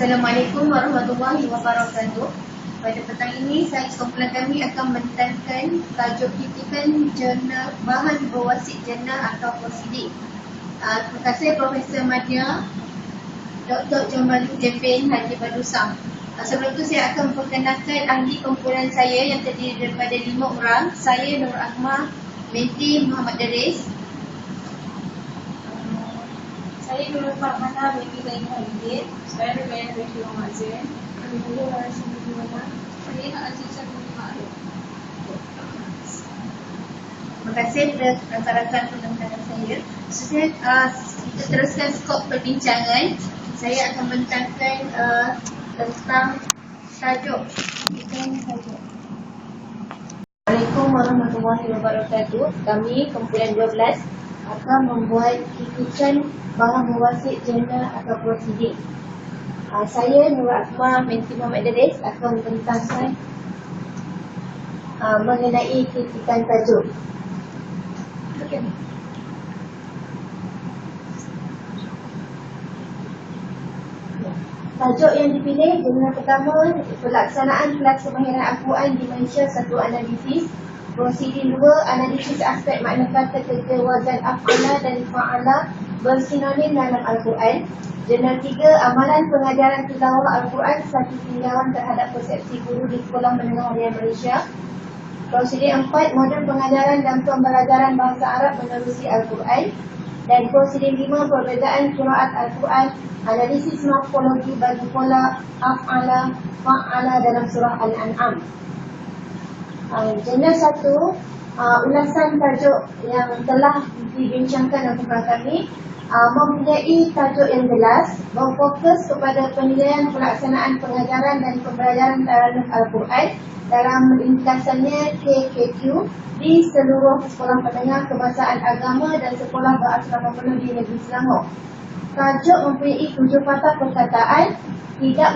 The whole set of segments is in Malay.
Assalamualaikum warahmatullahi wabarakatuh. Pada petang ini, saya kumpulan kami akan mententangkan tajuk kritikan jurnal bahan berwasit jurnal atau prosiding. Terima kasih Profesor Madya, Dr. Jomali Jepin, Haji Badusam. Sebelum itu saya akan memperkenalkan ahli kumpulan saya yang terdiri daripada 5 orang. Saya Nur Ahmad binti Muhammad Daris. Saya Nurul Farhana binti Zainal Abidin. Saya Rubaiyah binti Muhammad Zain. Saya Rashid binti Muhammad. Saya Azizah binti Ma'ruf. Terima kasih kepada rakan-rakan pendengaran saya. Kita teruskan skop perbincangan. Saya akan mentangkan tentang tajuk. Assalamualaikum warahmatullahi wabarakatuh. Kami kumpulan 12 akan membuat kritikan bahan berwasit jurnal atau prosiding. Saya Nur Ahmad binti Muhammad Daris akan membentangkan mengenai kritikan tajuk. Tajuk yang dipilih jurnal pertama, pelaksanaan kelas kemahiran Al-Quran di Malaysia 1 analisis. Prosiding 2, analisis aspek makna kata kerja wazan af'ala dan fa'ala bersinonim dalam Al-Quran. Jurnal 3, amalan pengajaran tilawah Al-Quran, satu tinjauan terhadap persepsi guru di Sekolah Menengah Harian Malaysia. Prosiding 4, model pengajaran dan pembelajaran bahasa Arab menerusi Al-Quran. Dan prosiding 5, perbezaan qiraat Al-Quran, analisis morfologi bagi pola af'ala, fa'ala dalam surah Al-An'am. Jurnal 1, ulasan tajuk yang telah dibincangkan oleh kami mempunyai tajuk yang jelas, berfokus kepada penilaian pelaksanaan pengajaran dan pembelajaran dalam Al-Quran dalam ringkasannya KKQ di seluruh sekolah menengah kebangsaan agama dan sekolah berasrama penuh di negeri Selangor. Tajuk mempunyai 7 patah perkataan, tidak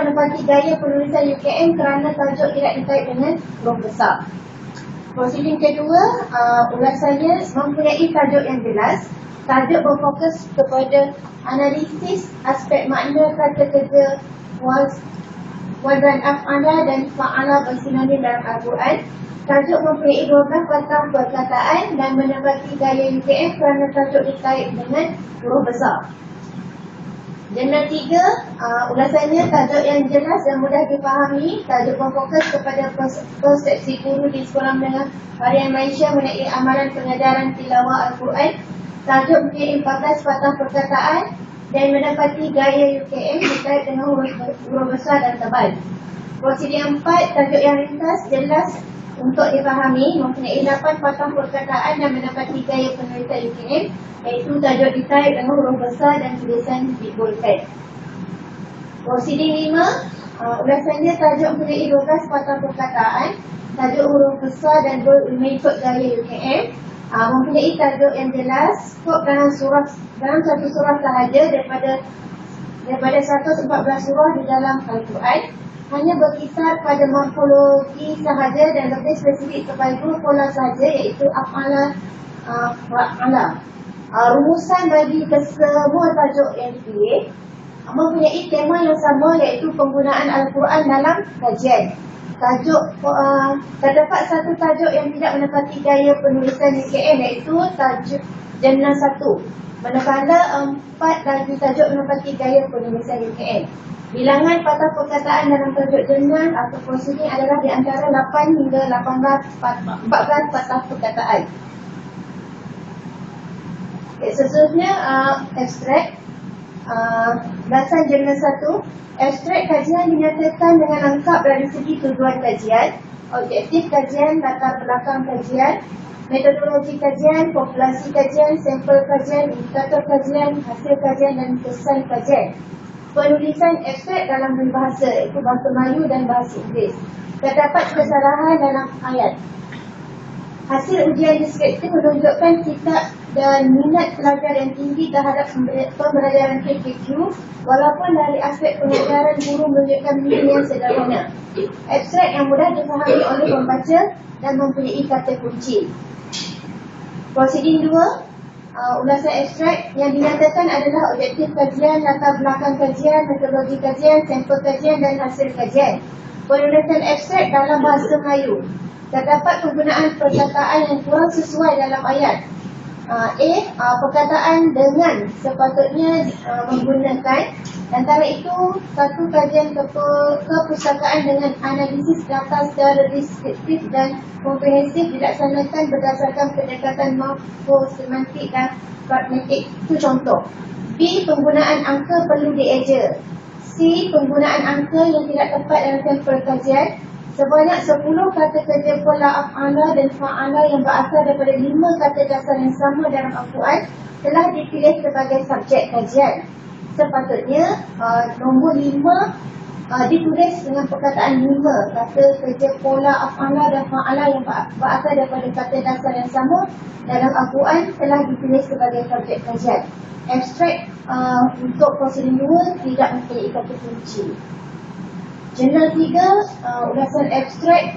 menepati gaya penulisan UKM kerana tajuk tidak dikait dengan huruf besar. Prosiding kedua, ulasannya mempunyai tajuk yang jelas. Tajuk berfokus kepada analisis aspek makna kata kerja wazan af'ala dan fa'ala bersinonim dalam Al-Quran. Tajuk mempunyai 12 patah perkataan dan menepati gaya UKM kerana tajuk dikait dengan huruf besar. Jurnal 3, ulasannya tajuk yang jelas dan mudah dipahami. Tajuk berfokus kepada persepsi guru di Sekolah Menengah Harian Malaysia mengenai amalan pengajaran tilawah Al-Quran. Tajuk mempunyai 14 patah perkataan dan mendapati gaya UKM terkait dengan huruf besar dan tebal. Prosiding 4, tajuk yang ringkas, jelas untuk dipahami, mempunyai 8 patah perkataan dan mendapati gaya penulisan UKM, iaitu tajuk dikait dengan huruf besar dan tulisan dibolkan. Prosiding 5, ulasannya tajuk mempunyai 12 patah perkataan, tajuk huruf besar dan mengikut gaya UKM, mempunyai tajuk yang jelas, skop dalam satu surah sahaja daripada 114 surah di dalam Al-Quran, hanya berkisar pada morfologi sahaja dan lebih spesifik kepada 2 pola sahaja, iaitu af'ala, fa'ala. Rumusan bagi kesemua tajuk yang dipilih mempunyai tema yang sama, iaitu penggunaan Al-Quran dalam kajian. Terdapat satu tajuk yang tidak menepati gaya penulisan UKM, iaitu tajuk jurnal 1. Manakala 4 lagi tajuk menepati gaya penulisan UKM. Bilangan patah perkataan dalam tajuk jurnal atau prosiding adalah di antara 8 hingga 14 patah perkataan. Seterusnya, abstrak. Bahasan jurnal 1. Abstrak kajian dinyatakan dengan lengkap dari segi tujuan kajian, objektif kajian, latar belakang kajian, metodologi kajian, populasi kajian, sampel kajian, indikator kajian, hasil kajian dan kesan kajian. Penulisan abstrak dalam dua bahasa, iaitu bahasa Melayu dan bahasa Inggeris. Terdapat kesalahan dalam ayat. Hasil ujian deskriptif menunjukkan kitab dan minat pelajar yang tinggi terhadap pembelajaran KKQ, walaupun dari aspek pengajaran guru menunjukkan minat yang sederhana. Abstrak yang mudah dipahami oleh pembaca dan mempunyai kata kunci. Prosiding 2, ulasan abstrak yang dinyatakan adalah objektif kajian, latar belakang kajian, metodologi kajian, sampel kajian dan hasil kajian. Penulisan abstrak dalam bahasa Melayu. Terdapat penggunaan perkataan yang kurang sesuai dalam ayat. Perkataan dengan sepatutnya menggunakan. Antara itu, satu kajian kepustakaan dengan analisis data secara deskriptif dan komprehensif dilaksanakan berdasarkan pendekatan morfosemantik dan pragmatik. Itu contoh. B. Penggunaan angka perlu dieja. C. Penggunaan angka yang tidak tepat dalam sampel kajian. Sebanyak 10 kata kerja pola af'ala dan fa'ala yang berasal daripada 5 kata dasar yang sama dalam Al-Quran telah dipilih sebagai subjek kajian. Sepatutnya nombor 5 ditulis dengan perkataan 5 kata kerja pola af'ala dan fa'ala yang berasal daripada kata dasar yang sama dalam Al-Quran telah dipilih sebagai subjek kajian. Abstrak untuk prosedur 2 tidak mempunyai kata kunci. Jurnal 3, ulasan abstrak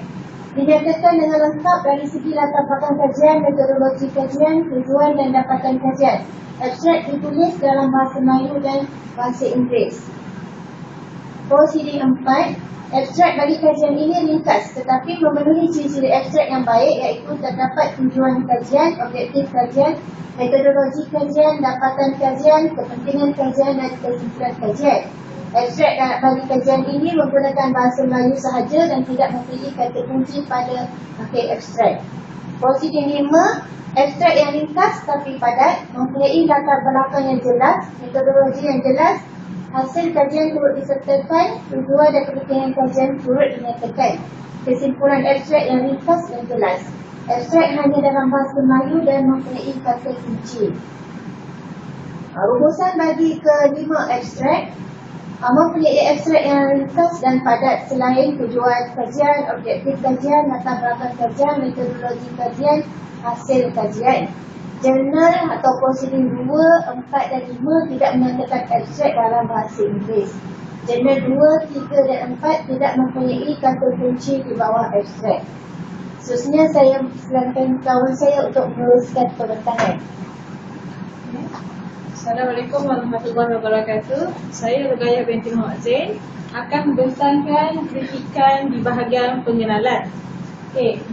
dinyatakan dengan lengkap dari segi latar belakang kajian, metodologi kajian, tujuan dan dapatan kajian. Abstrak ditulis dalam bahasa Melayu dan bahasa Inggeris. Prosedur 4, abstrak bagi kajian ini ringkas tetapi memenuhi ciri-ciri abstrak yang baik, iaitu terdapat tujuan kajian, objektif kajian, metodologi kajian, dapatan kajian, kepentingan kajian dan kesimpulan kajian. Abstrak bagi kajian ini menggunakan bahasa Melayu sahaja dan tidak mempunyai kata kunci pada akhir abstrak. Prosedur 5, abstrak yang ringkas tapi padat, mempunyai latar belakang yang jelas, metodologi yang jelas, hasil kajian turut disertakan, tujuan dan kepentingan kajian turut dinyatakan. Kesimpulan abstrak yang ringkas dan jelas. Abstrak hanya dalam bahasa Melayu dan mempunyai kata kunci. Rumusan bagi kelima abstrak. Mempunyai abstrak yang ringkas dan padat selain tujuan kajian, objektif kajian, latar belakang kajian, metodologi kajian, hasil kajian. Jurnal atau prosedur 2, 4 dan 5 tidak menyatakan abstrak dalam bahasa Inggeris. Jurnal 2, 3 dan 4 tidak mempunyai kata kunci di bawah abstrak. Seterusnya saya silakan kawan saya untuk meneruskan perbincangan. Assalamualaikum warahmatullahi wabarakatuh. Saya Rugaya binti Muhammad Zain akan membentangkan kritikan di bahagian pengenalan.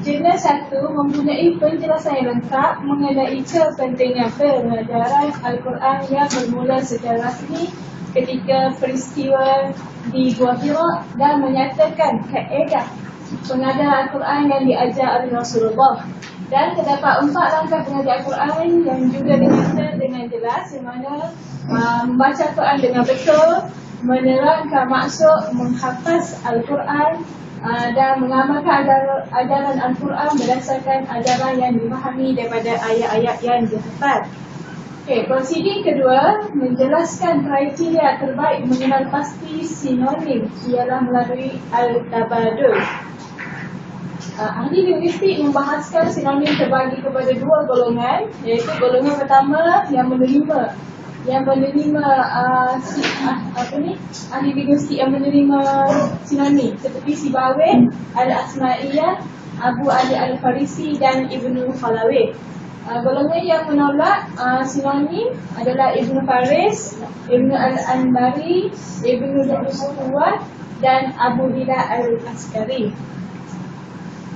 Jurnal 1 mempunyai penjelasan yang lengkap mengenai kepentingan pengajaran Al-Quran yang bermula secara rasmi ketika peristiwa di Gua Hira dan menyatakan kaedah pengajaran Al-Quran yang diajar oleh Rasulullah. Dan terdapat 4 langkah pengajaran Al-Quran yang juga dinyatakan dengan jelas, yang mana membaca Al-Quran dengan betul, menerangkan maksud, menghafaz Al-Quran dan mengamalkan ajaran Al-Quran berdasarkan ajaran yang dipahami daripada ayat-ayat yang dihafaz. Prosedur kedua, menjelaskan kriteria terbaik mengenal pasti sinonim ialah melalui Al-Tabadul. Ahli linguistik membahaskan sinonim terbagi kepada 2 golongan, iaitu golongan pertama yang menerima ahli linguistik yang menerima sinonim seperti Sibawayh, Al-Asma'iyah, Abu Ali Al-Farisi dan Ibnu Khalawih. Golongan yang menolak sinonim adalah Ibnu Faris, Ibnu Al-Anbari, Ibnu Al-Suwad dan Abu Dila Al-Askari.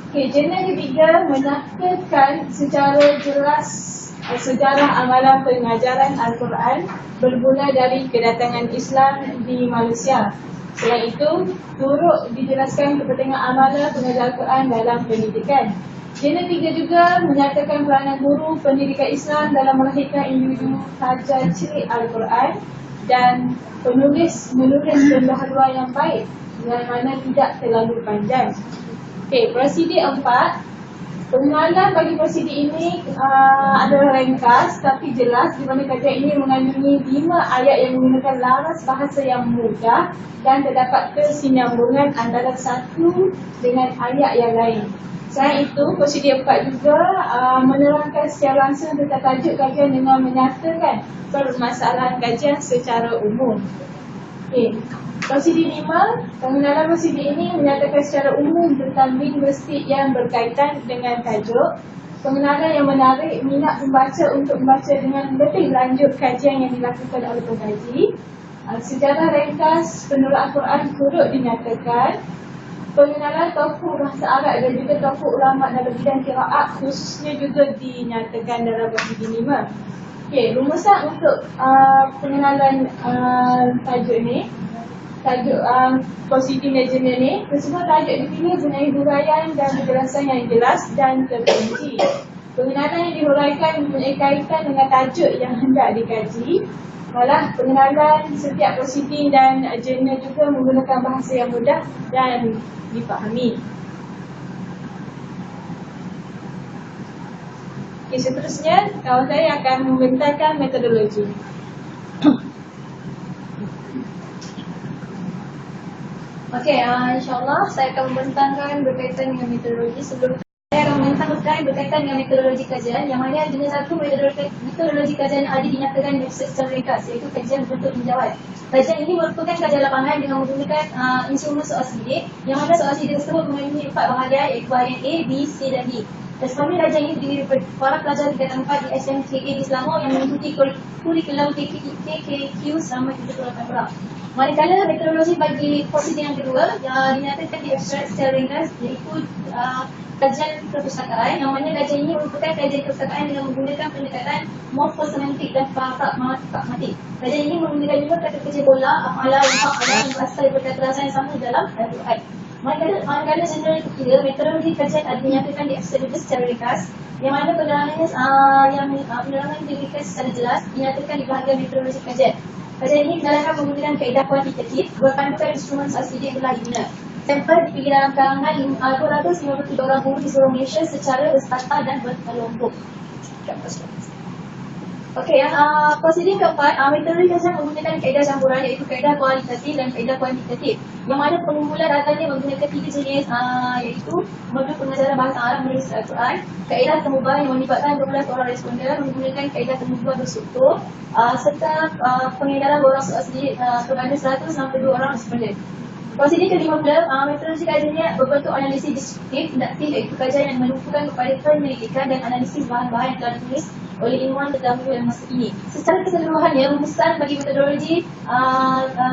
Jurnal ketiga menyatakan secara jelas sejarah amalan pengajaran Al-Quran bermula dari kedatangan Islam di Malaysia. Selain itu, turut dijelaskan kepentingan amalan pengajaran Al-Quran dalam pendidikan. Jurnal 3 juga menyatakan peranan guru pendidikan Islam dalam melahirkan individu pelajar cilik Al-Quran dan menulis pembaharuan yang baik yang mana tidak terlalu panjang. Prosedur 4. Pengenalan bagi prosedur ini adalah ringkas tapi jelas, di mana kajian ini mengandungi 5 ayat yang menggunakan laras bahasa yang mudah dan terdapat kesinambungan antara satu dengan ayat yang lain. Selain itu, prosedur 4 juga menerangkan secara langsung tentang tajuk kajian dengan menyatakan permasalahan kajian secara umum. Prosedur 5, pengenalan prosedur ini menyatakan secara umum tentang linguistik yang berkaitan dengan tajuk. pengenalan yang menarik minat pembaca untuk membaca dengan lebih lanjut kajian yang dilakukan oleh pengkaji. Sejarah ringkas penurut Al-Quran turut dinyatakan. Pengenalan tokoh bahasa Arab dan juga tokoh ulama dalam bidang qiraat khususnya juga dinyatakan dalam bahagian 5. Okey, rumusan untuk pengenalan tajuk ni, tajuk positif dan jenis ni, kesemua tajuk dipilih mengenai huraian dan penjelasan yang jelas dan terperinci. Pengenalan yang dihuraikan mempunyai kaitan dengan tajuk yang hendak dikaji. Malah pengenalan setiap positif dan jenis juga menggunakan bahasa yang mudah dan dipahami. Okey, seterusnya kawan saya akan membentangkan metodologi. Okey, insyaAllah saya akan membentangkan berkaitan dengan metodologi. Sebelum saya akan membentangkan berkaitan dengan metodologi kajian, yang mana jenis satu metodologi kajian yang ada dinyatakan secara ringkas, iaitu kajian berbentuk tinjauan. Kajian ini merupakan kajian lapangan dengan menggunakan instrumen soal sidik, yang mana soal sidik tersebut memiliki 4 bahagian, iaitu bahagian A, B, C dan D. Dan sebenarnya kajian ini terdiri daripada para pelajar tingkatan 4 di SMKA di Selangor yang mengikuti kurikulum KKQ selama 78 orang. Manakala metodologi bagi posisi yang kedua yang dinyatakan di abstrak secara ringkas, iaitu kajian perpustakaan, yang mana kajian ini merupakan kajian perpustakaan dengan menggunakan pendekatan morfosemantik dan pragmatik. Kajian ini menggunakan juga kata kerja bola, afalah, dan berasal daripada kata yang sama dalam Al-Quran. Manakala general ketiga, metodologi kajian ada dinyatakan di abstrak juga secara ringkas, yang mana penerangan diberikan secara jelas dinyatakan di bahagian metodologi kajian. Kajian ini dijalankan menggunakan kaedah kuantitatif berpandukan instrumen soal sidik yang telah dibina. Sampel dipilih dalam kalangan 253 orang guru di seluruh Malaysia secara berserta dan berkelompok. Okey, yang prosedur keempat, metodologi kajian menggunakan kaedah campuran, iaitu kaedah kualitatif dan kaedah kuantitatif. Yang mana pengumpulan datanya menggunakan 3 jenis, iaitu modul pengajaran bahasa Arab menulis Al-Quran, kaedah temubah yang melibatkan 12 orang responden menggunakan kaedah temubah berstruktur, serta pengedaran borang soal sidik kepada 162 orang responden. Prosedur ke-15, metodologi kajiannya berbentuk analisis deskriptif, induktif, iaitu kajian yang menumpukan kepada penyelidikan dan analisis bahan-bahan yang telah ditulis oleh ilmuwan terdahulu dan masa kini. Secara keseluruhannya, rumusan bagi metodologi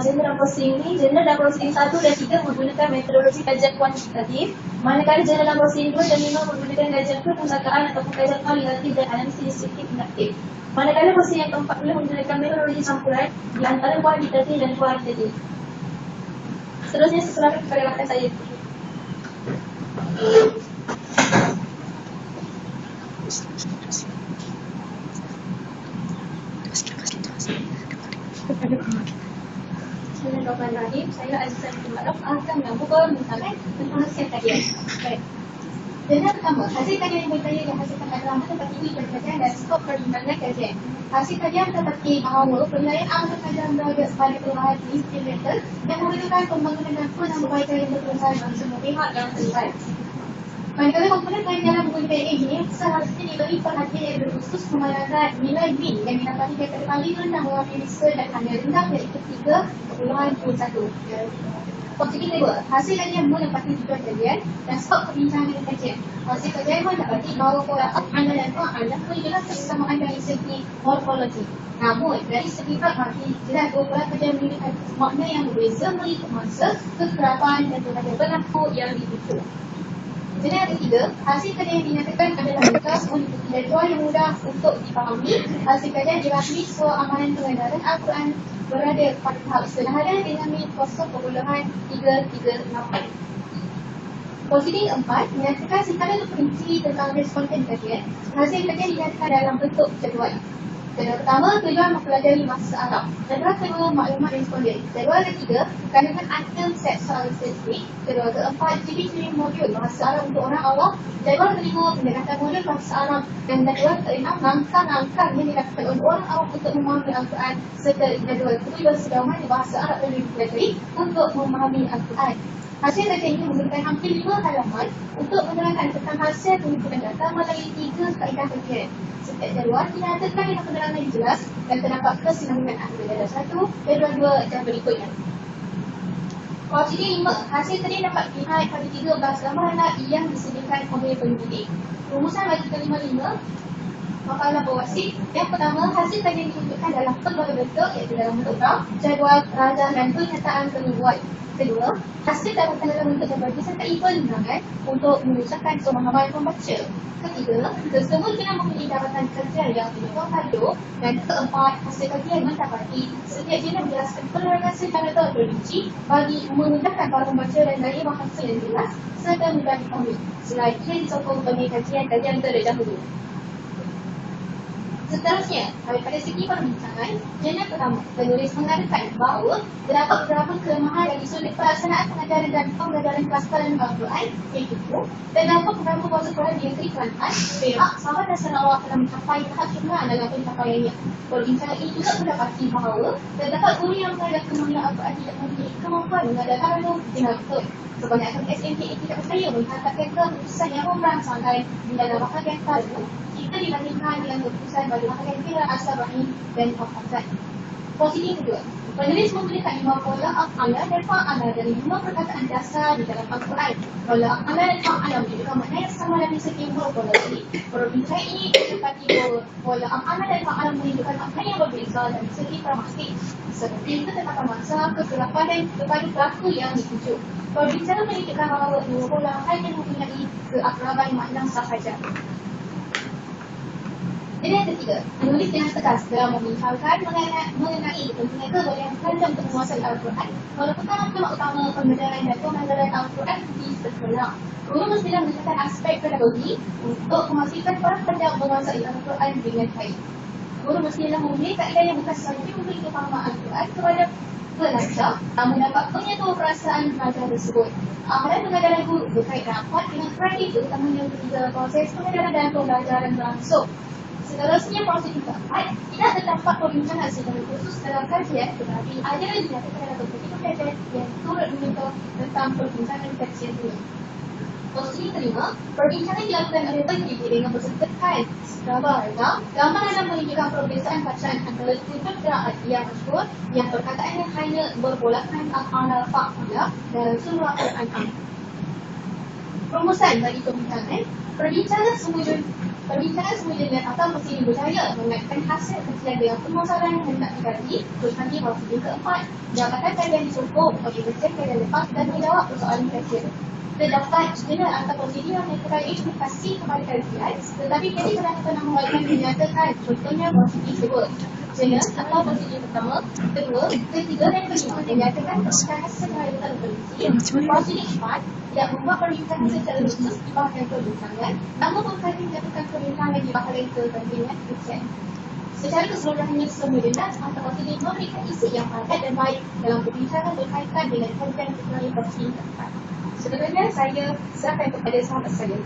general dan proceeding ini, general dan proceeding 1 dan 3 menggunakan metodologi kajian kuantitatif, manakala general dan proceeding 2 dan 5 menggunakan kajian perpustakaan ataupun kajian kualitatif dan analisis deskriptif induktif. Manakala prosedur yang keempat boleh menggunakan metodologi campuran di antara kuantitatif dan kualitatif. Seterusnya sesuai kepada latar saya. Bismillahirrahmanirrahim. Saya Azizah bin Ma'ruf akan membentangkan tentang hasil kajian. Baik. Dengan pertama, hasil kajian yang bertanya dihasilkan adalah menepati perkajian dan skop perbincangan kajian. Hasil kajian menepati bahawa penilaian amal kajian berada pada perubahan instrumental dan memerlukan pembangunan dan penambahbaikan yang berperusahaan bagi semua pihak yang terlibat. Manakala komponen kajian menggunakan ini, seharusnya diberi perhatian yang berkhusus memandangkan nilai min yang didapati daripada paling rendah mewakili lisa dan hanya rendah iaitu 3.21. Positif kedua, hasil kajian menepati tujuan kajian dan skop perbincangan dengan kajian. Hasil kajian mendapati bahawa pola anda dan anda menjelaskan kesamaan dari segi morfologi. Namun, dari segi pragmatik, jelas bahawa pola kajian memiliki makna yang berbeza mengikut masa, kekerapan dan juga berlaku yang dibutuhkan. Jenis yang ketiga, hasil kajian yang dinyatakan adalah ringkas meliputi jadual yang mudah untuk dipahami. Hasil kajian dirasmi sesuai amalan pengedaran Al-Quran berada pada tahap sederhana dengan min 0.338. Prosedur 4 menyatakan secara terperinci tentang responden kajian. Hasil kajian dinyatakan dalam bentuk jadual. Jadual pertama, tujuan mempelajari bahasa Arab. Jadual kedua, maklumat responden. Jadual ketiga, kandungan item set soal spesifik. Jadual keempat, ciri-ciri modul bahasa Arab untuk orang awam. Jadual kelima, pendekatan modul bahasa Arab. Dan jadual keenam, langkah-langkah yang dilakukan oleh orang awam untuk memahami Al-Quran. Serta jadual ketujuh, sejauh mana bahasa Arab perlu dipelajari untuk memahami Al-Quran. Hasil kajian ini menggunakan hampir 5 halaman untuk menerangkan tentang hasil pengumpulan data melalui 3 kaedah kajian. Setiap jadual dinyatakan dengan penerangan yang jelas dan terdapat kesinambungan antara jadual 1, jadual 2 dan berikutnya. Porsi 5. Hasil tadi dapat dilihat pada 13 gambaran yang disediakan oleh pendidik. Rumusan bagi kelima-lima makalah berwasif. Yang pertama, hasil kajian ditunjukkan dalam pelbagai bentuk, iaitu dalam bentuk graf, jadual, rajah dan pernyataan penubuhan. Kedua, hasil dapat dalam bentuk dapat disertai penerangan untuk mengucapkan pemahaman pembaca. Ketiga, tersebut kena mempunyai dapatan kerja yang menyokong tajuk. Dan keempat, hasil kajian mendapati setiap jenis menjelaskan penerangan secara terperinci bagi memudahkan para pembaca dan gaya bahasa yang jelas serta mudah dipahami. Selain ia disokong oleh kajian-kajian terdahulu. Seterusnya, daripada segi perbincangan, jurnal pertama, penulis mengatakan bahawa terdapat beberapa kelemahan dari sudut pelaksanaan pengajaran dan pembelajaran kelas Al-Quran, iaitu terdapat beberapa kekurangan yang diiklankan, Perak, Sabah dan Sarawak telah mencapai tahap sempurna dalam pencapaiannya. Perbincangan ini juga mendapati bahawa terdapat guru yang mengajar kemampuan Al-Quran tidak mempunyai kemampuan mengadakan renung dengan betul. Kebanyakan SMK tidak percaya mengatakan keputusan yang merangsangkan di dalam bahagian tajuk jika dibandingkan dengan keputusan pada bahagian kira asal rahim dan pembahasan. Posisi kedua, penulis menggunakan 5 pola af'ala dan fa'ala dari 5 perkataan dasar di dalam Al-Quran. Pola af'ala dan fa'ala menunjukkan makna yang sama dari segi pola tadi. Perbincangan ini mendapati bahawa pola af'ala dan fa'ala menunjukkan makna yang berbeza dari segi pragmatik. Seperti itu terdapat masa kekelapan kepada pelaku yang dituju. Perbincangan menunjukkan bahawa 2 pola hanya mempunyai keakraban makna sahaja. Jadi yang ketiga, penulis dengan tegas dalam membincangkan mengenai pentingnya kebolehan pelajar untuk menguasai Al-Quran. Merupakan tema utama pembelajaran dan pengajaran Al-Quran di sekolah. Guru mestilah menggunakan aspek pedagogi untuk memastikan para pelajar menguasai Al-Quran dengan baik. Guru mestilah memiliki kaedah yang bukan sahaja memberi kefahaman Al-Quran kepada pelajar, mendapat penyentuh perasaan pelajar tersebut. Amalan pengajaran guru berkait rapat dengan kredit utamanya ketika proses pengajaran dan pembelajaran berlangsung. Seterusnya, proses keempat, tidak terdapat perbincangan secara khusus dalam kajian, tetapi ada dinyatakan dalam beberapa kajian yang turut menyentuh tentang perbincangan kajian ini. Posisi kelima, perbincangan dilakukan oleh pendidik dengan bersertakan gambar. Gambar dalam menunjukkan perbezaan bacaan antara tujuh qiraat yang masyhur yang perkataannya hanya berbolakan al-fa'ala dalam surah Al-An'am. Rumusan bagi perbincangan, perbincangan semua jenis atau mesti berjaya mengaitkan hasil kajian dengan permasalahan yang hendak dikaji. Terus nanti posisi keempat, jabatan kajian disokong bagi baca kajian lepas dan menjawab persoalan kajian. Terdapat jenis atau posisi yang menyebutkan implikasi kepada kajian, tetapi jadi kadang-kadang nama menyatakan contohnya posisi sebut. Jenis atau posisi pertama, kedua, ketiga dan kelima menyatakan perbincangan secara terperinci. Posisi keempat, tidak membuat perbincangan secara khusus di bahagian perbincangan, namun bukan menyatakan perbincangan di bahagian kepentingan kajian. Secara keseluruhannya, semua jenis atau posisi memberikan isi yang padat dan baik dalam perbincangan berkaitan dengan kajian kecuali posisi keempat. Sebenarnya saya serahkan kepada sahabat saya.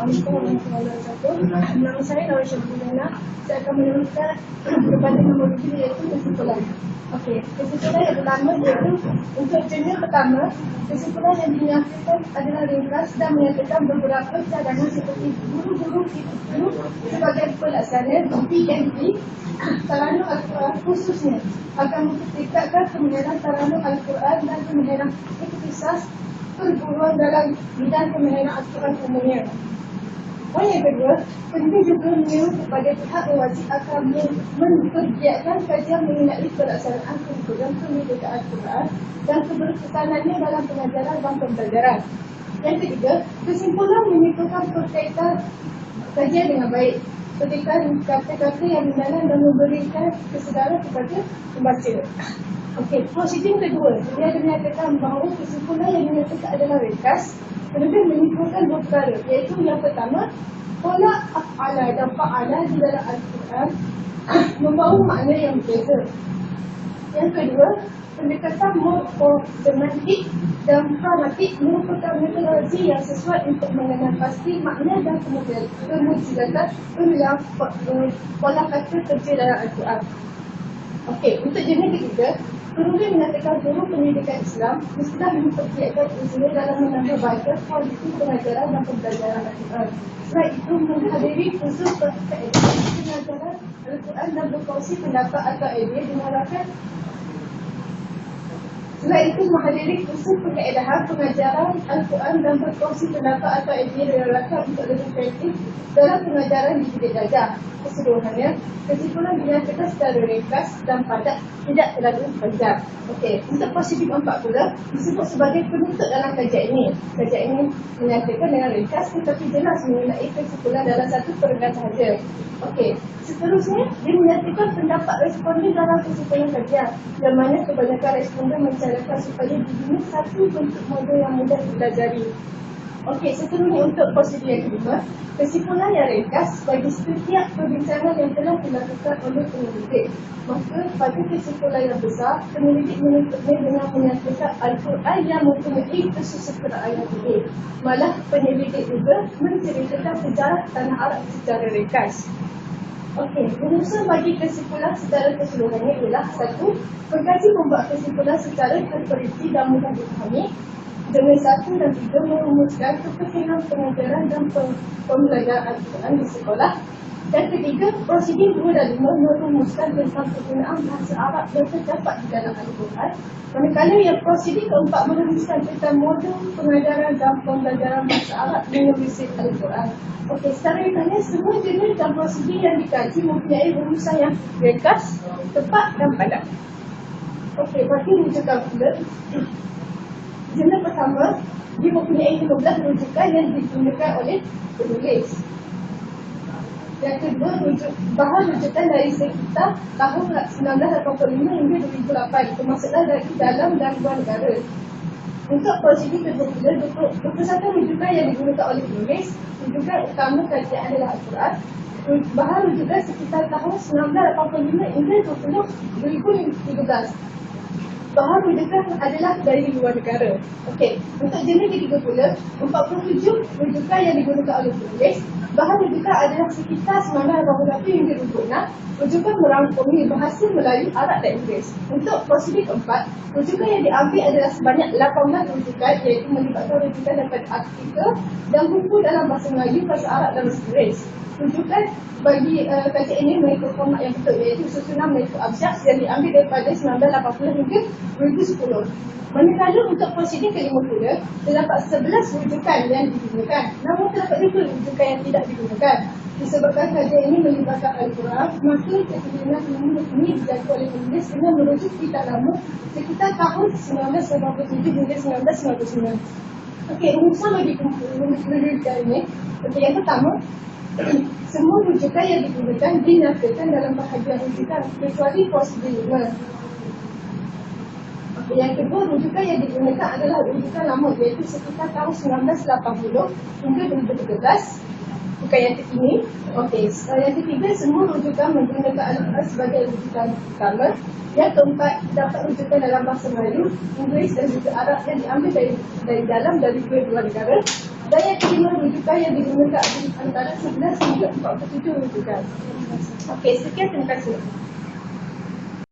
Assalamualaikum warahmatullahi wabarakatuh. Nama saya Nawal Syamsuddina. Saya akan meneruskan kepada nombor 3 iaitu kesimpulan. Okey, kesimpulan yang pertama iaitu untuk jenis pertama, kesimpulan yang dinyatakan adalah ringkas dan menyatakan beberapa cadangan seperti guru-guru itu sebagai pelaksana PMP Taranum Al-Quran khususnya akan mempertingkatkan kemahiran Taranum Al-Quran dan kemahiran ikhtisas perguruan dalam bidang kemahiran Al-Quran umumnya. Poin yang kedua, penting juga menyeru kepada pihak wajib akan mempergiatkan kajian mengenai pelaksanaan kurikulum pendidikan Al-Quran dan keberkesanannya dalam pengajaran dan pembelajaran. Yang ketiga, kesimpulan menyimpulkan berkaitan kajian dengan baik, petikan kata-kata yang mendalam dan memberikan kesedaran kepada pembaca. Okey, prosedur kedua, dia menyatakan bahawa kesimpulan yang dinyatakan adalah ringkas, kemudian menyimpulkan dua perkara, iaitu yang pertama, pola af'ala dan fa'ala di dalam Al-Quran membawa makna yang berbeza. Yang kedua, pendekatan morfosemantik dan gramatik merupakan metodologi yang sesuai untuk mengenal pasti makna dan kemujizatan ulang pola kata kerja dalam Al-Quran. Okey, untuk jenis ketiga, perlu menyatakan guru pendidikan Islam mestilah mempersiapkan usaha dalam menambah baca kualiti pengajaran dan pembelajaran Al-Quran. Selain itu, menghadiri kursus pengajaran Al-Quran dan berkongsi pendapat atau idea diharapkan. Selain itu, menghadiri kursus pengedahan pengajaran Al-Quran dan berkongsi pendapat atau idea diharapkan untuk lebih kreatif dalam pengajaran di bilik darjah. Keseluruhannya, kesimpulan dinyatakan secara ringkas dan padat, tidak terlalu panjang. Okey, untuk prosedur keempat pula disebut sebagai penutup dalam kajian ini. Kajian ini menyatakan dengan ringkas tetapi jelas mengenai kesimpulan dalam satu perenggan sahaja. Okey, seterusnya dia menyatakan pendapat responden dalam kesimpulan kajian, yang mana kebanyakan responden mencarakan supaya dibina satu bentuk model yang mudah dipelajari. Okey, seterusnya untuk prosedur yang kedua, kesimpulan yang ringkas bagi setiap perbincangan yang telah dilakukan oleh penyelidik. Maka pada kesimpulan yang besar, penyelidik menutupnya dengan menyatakan Al-Quran yang mempunyai kesusahan ayat ini. Malah penyelidik juga menceritakan sejarah tanah Arab secara ringkas. Okey, urusan bagi kesimpulan secara keseluruhannya ialah satu, pengkaji membuat kesimpulan secara terperinci dan mudah dipahami. Dengan 1 dan 3 merumuskan kepentingan pengajaran dan pembelajaran Al-Quran di sekolah. Dan ketiga, prosedur 2 dan 5 merumuskan tentang penggunaan bahasa Arab yang terdapat di dalam Al-Quran. Manakala yang prosedur keempat merumuskan tentang modul pengajaran dan pembelajaran bahasa Arab menerusi Al-Quran. Okey, secara ringkasnya semua jenis dan prosedur yang dikaji mempunyai rumusan yang ringkas, tepat dan padat. Okey, bagi rujukan pula. Jenis pertama, dia mempunyai 15 rujukan yang digunakan oleh penulis. Yang kedua, bahan rujukan dari sekitar tahun 1985 hingga 2008, termasuklah dari dalam dan luar negara. Untuk prosedur kedua pula, 21 rujukan yang digunakan oleh penulis. Rujukan utama kajian adalah Al-Quran. Bahan rujukan sekitar tahun 1985 hingga 2013. Bahan rujukan adalah dari luar negara. Okey, untuk jenis ketiga pula, 47 rujukan yang digunakan oleh penulis. Bahan rujukan adalah sekitar 1980 hingga 2006. Rujukan merangkumi bahasa Melayu, Arab dan Inggeris. Untuk prosedur keempat, rujukan yang diambil adalah sebanyak 18 rujukan, iaitu melibatkan rujukan daripada artikel dan buku dalam bahasa Melayu, bahasa Arab dan bahasa Inggeris. Rujukan bagi kajian ini mengikut format yang betul, iaitu susunan mengikut abjad yang diambil daripada 1980 hingga 2010. Manakala untuk prosedur kelima pula, terdapat 11 rujukan yang digunakan, namun terdapat juga rujukan yang tidak digunakan. Disebabkan kajian ini melibatkan Al-Quran, maka keinginan ini dijangka oleh penulis dengan merujuk kitab lama sekitar tahun 1997 hingga 1999. Okey, rumusan bagi rujukan ini. Okey, yang pertama, semua rujukan yang digunakan dinyatakan dalam bahagian rujukan kecuali prosedur 5. Yang kedua, rujukan yang digunakan adalah rujukan lama, iaitu sekitar tahun 1980 hingga 2013, bukan yang terkini. Okey, yang ketiga, semua rujukan menggunakan Al-Quran sebagai rujukan utama. Yang keempat, dapat rujukan dalam bahasa Melayu, Inggeris dan juga Arab yang diambil dari dalam dari dua negara. Dan yang kelima, rujukan yang digunakan antara 11 hingga 47 rujukan. Okey, sekian, terima kasih.